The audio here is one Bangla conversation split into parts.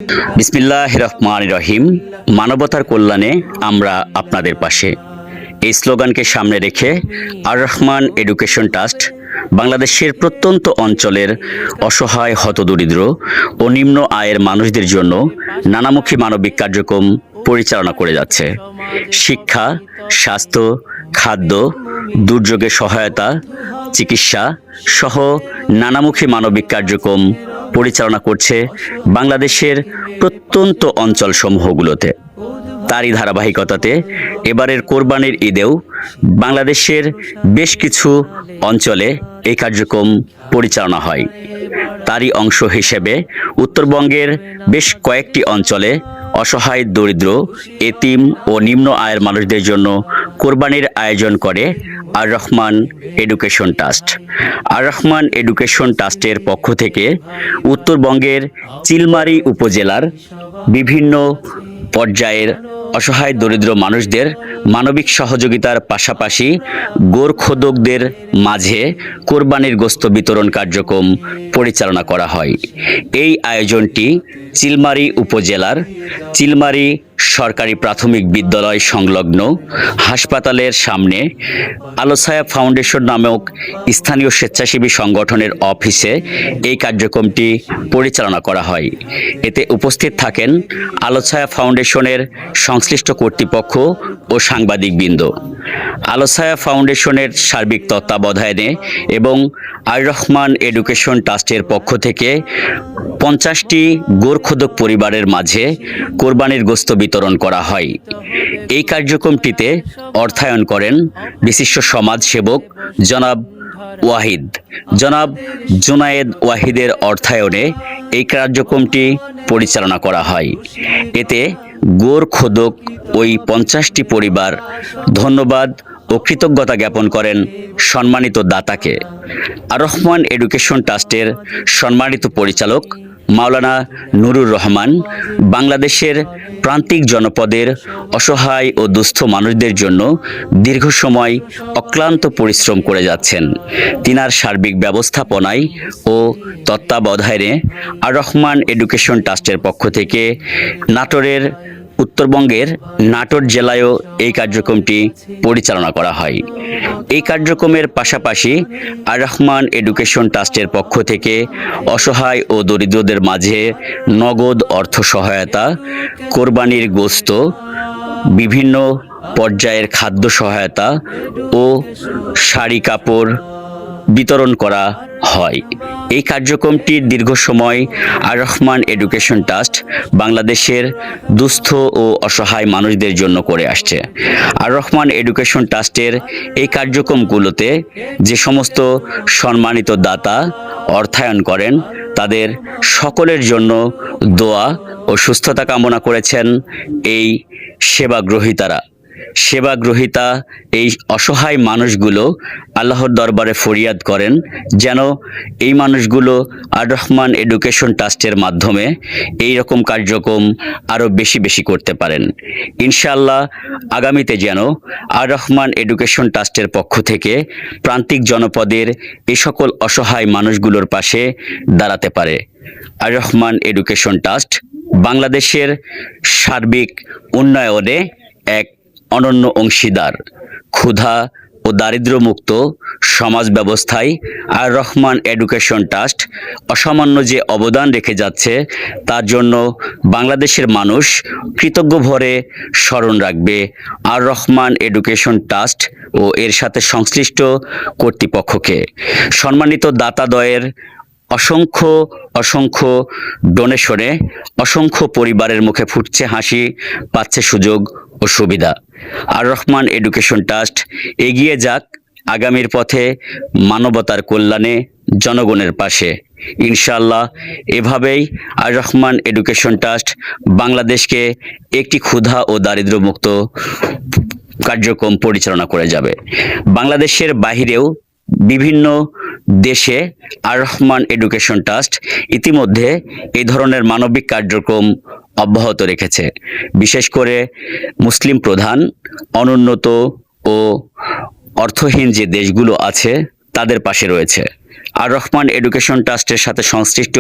বিসমিল্লাহির রহমানির রহিম। মানবতার কল্যাণে আমরা আপনাদের পাশে, এই স্লোগানকে সামনে রেখে আর রহমান এডুকেশন ট্রাস্ট বাংলাদেশের প্রত্যন্ত অঞ্চলের অসহায় হতদরিদ্র ও নিম্ন আয়ের মানুষদের জন্য নানামুখী মানবিক কার্যক্রম পরিচালনা করে যাচ্ছে। শিক্ষা, স্বাস্থ্য, খাদ্য, দুর্যোগে সহায়তা, চিকিৎসা সহ নানামুখী মানবিক কার্যক্রম পরিচালনা করছে বাংলাদেশের প্রত্যন্ত অঞ্চলসমূহগুলোতে। তারই ধারাবাহিকতাতে এবারের কোরবানির ঈদেও বাংলাদেশের বেশ কিছু অঞ্চলে এই কার্যক্রম পরিচালনা হয়। তারই অংশ হিসেবে উত্তরবঙ্গের বেশ কয়েকটি অঞ্চলে অসহায়, দরিদ্র, এতিম ও নিম্ন আয়ের মানুষদের জন্য কোরবানির আয়োজন করে আর রহমান এডুকেশন ট্রাস্ট। আর রহমান এডুকেশন ট্রাস্টের পক্ষ থেকে উত্তরবঙ্গের চিলমারী উপজেলার বিভিন্ন পর্যায়ের অসহায় দরিদ্র মানুষদের মানবিক সহযোগিতার পাশাপাশি গোরখোদকদের মাঝে কোরবানির গোশত বিতরণ কার্যক্রম পরিচালনা করা হয়। এই আয়োজনটি চিলমারী উপজেলার চিলমারী সরকারি প্রাথমিক বিদ্যালয় সংলগ্ন হাসপাতালের সামনে আলোছায়া ফাউন্ডেশন নামক স্থানীয় স্বেচ্ছাসেবী সংগঠনের অফিসে এই কার্যক্রমটি পরিচালনা করা হয়। এতে উপস্থিত থাকেন আলোছায়া ফাউন্ডেশনের সংশ্লিষ্ট কর্তৃপক্ষ ও সাংবাদিকবৃন্দ। আলোছায়া ফাউন্ডেশনের সার্বিক তত্ত্বাবধানে এবং আর রহমান এডুকেশন ট্রাস্টের পক্ষ থেকে 50টি গোরখোদক পরিবারের মাঝে কোরবানির গোশত বিতরণ করা হয়। এই কার্যক্রমটিতে অর্থায়ন করেন বিশিষ্ট সমাজসেবক জনাব জুনায়েদ ওয়াহিদের অর্থায়নে এই কার্যক্রমটি পরিচালনা করা হয়। এতে গোরখোদক ওই 50টি পরিবার ধন্যবাদ ও কৃতজ্ঞতা জ্ঞাপন করেন সম্মানিত দাতাকে। আর রহমান এডুকেশন ট্রাস্টের সম্মানিত পরিচালক মাওলানা নুরুর রহমান বাংলাদেশের প্রান্তিক জনপদের অসহায় ও দুস্থ মানুষদের জন্য দীর্ঘ সময় অক্লান্ত পরিশ্রম করে যাচ্ছেন। তিনার সার্বিক ব্যবস্থাপনায় ও তত্ত্বাবধানে আর রহমান এডুকেশন ট্রাস্টের পক্ষ থেকে উত্তরবঙ্গের নাটোর জেলায়ও এই কার্যক্রমটি পরিচালনা করা হয়। এই কার্যক্রমের পাশাপাশি আর রহমান এডুকেশন ট্রাস্টের পক্ষ থেকে অসহায় ও দরিদ্রদের মাঝে নগদ অর্থ সহায়তা, কোরবানির গোশত, বিভিন্ন পর্যায়ের খাদ্য সহায়তা ও শাড়ি কাপড় বিতরণ করা হয়। এই কার্যক্রমটির দীর্ঘ সময় আর রহমান এডুকেশন ট্রাস্ট বাংলাদেশের দুস্থ ও অসহায় মানুষদের জন্য করে আসছে। আর রহমান এডুকেশন ট্রাস্টের এই কার্যক্রমগুলোতে যে সমস্ত সম্মানিত দাতা অর্থায়ন করেন তাদের সকলের জন্য দোয়া ও সুস্থতা কামনা করেছেন এই সেবাগ্রহীতা এই অসহায় মানুষগুলো আল্লাহর দরবারে ফরিয়াদ করেন যেন এই মানুষগুলো আর রহমান এডুকেশন ট্রাস্টের মাধ্যমে এই রকম কার্যক্রম আরও বেশি করতে পারেন। ইনশাআল্লাহ আগামীতে যেন আর রহমান এডুকেশন ট্রাস্টের পক্ষ থেকে প্রান্তিক জনপদের এই সকল অসহায় মানুষগুলোর পাশে দাঁড়াতে পারে। আর রহমান এডুকেশন ট্রাস্ট বাংলাদেশের সার্বিক উন্নয়নে এক অনন্য অংশীদার। ক্ষুধা ও দারিদ্র্যমুক্ত সমাজ ব্যবস্থায় আর রহমান এডুকেশন ট্রাস্ট অসামান্য যে অবদান রেখে যাচ্ছে তার জন্য বাংলাদেশের মানুষ কৃতজ্ঞ ভরে স্মরণ রাখবে আর রহমান এডুকেশন ট্রাস্ট ও এর সাথে সংশ্লিষ্ট কর্তৃপক্ষকে। সম্মানিত দাতাদ্বয়ের অসংখ্য ডোনেশনে অসংখ্য পরিবারের মুখে ফুটছে হাসি, পাচ্ছে সুযোগ ও সুবিধা। আর রহমান এডুকেশন ট্রাস্ট এগিয়ে যাক আগামীর পথে মানবতার কল্যাণে, জনগণের পাশে। ইনশাআল্লাহ এভাবেই আর রহমান এডুকেশন ট্রাস্ট বাংলাদেশকে একটি ক্ষুধা ও দারিদ্র্যমুক্ত কার্যক্রম পরিচালনা করে যাবে। বাংলাদেশের বাহিরেও বিভিন্ন দেশে আর রহমান এডুকেশন ট্রাস্ট ইতিমধ্যে এই ধরনের মানবিক কার্যক্রম অব্যাহত রেখেছে। বিশেষ করে মুসলিম প্রধান, অনুন্নত ও অর্থহীন যে দেশগুলো আছে তাদের পাশে রয়েছে। আর রহমান এডুকেশন ট্রাস্টের সাথে সংশ্লিষ্ট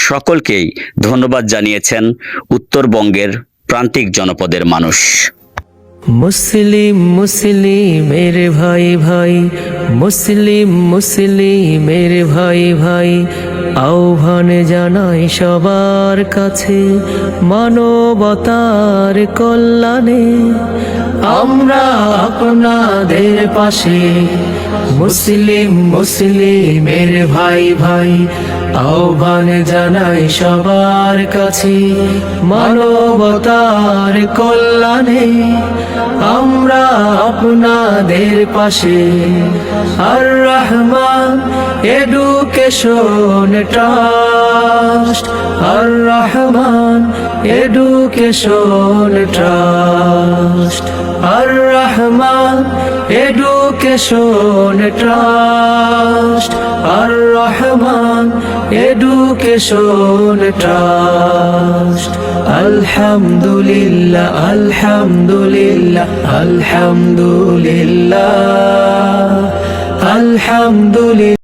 সকলকেই ধন্যবাদ জানিয়েছেন উত্তরবঙ্গের প্রান্তিক জনপদের মানুষ। মুসলিম মুসলিমের ভাই ভাই, মুসলিম মুসলিমের ভাই ভাই, আহ্বান জানাই সবার কাছে মানবতার কল্যাণে। আমরা আপনাদের পাশে, মুসলিম মুসলিমের ভাই ভাই, আহ্বান জানাই সবার কাছে মানবতার কল্যাণে। আমরা আপনাদের পাশে। আর রহমান এডুকেশন ট্রাস্ট, আর রহমান এডুকেশন ট্রাস্ট, আর রহমান এডুকেশন ট্রাস্ট, আর রহমান এডুকেশন ট্রাস্ট। আলহামদুলিল্লাহ আলহামদুলিল্লাহ আলহামদুলিল্লাহ আলহামদুলিল্লাহ।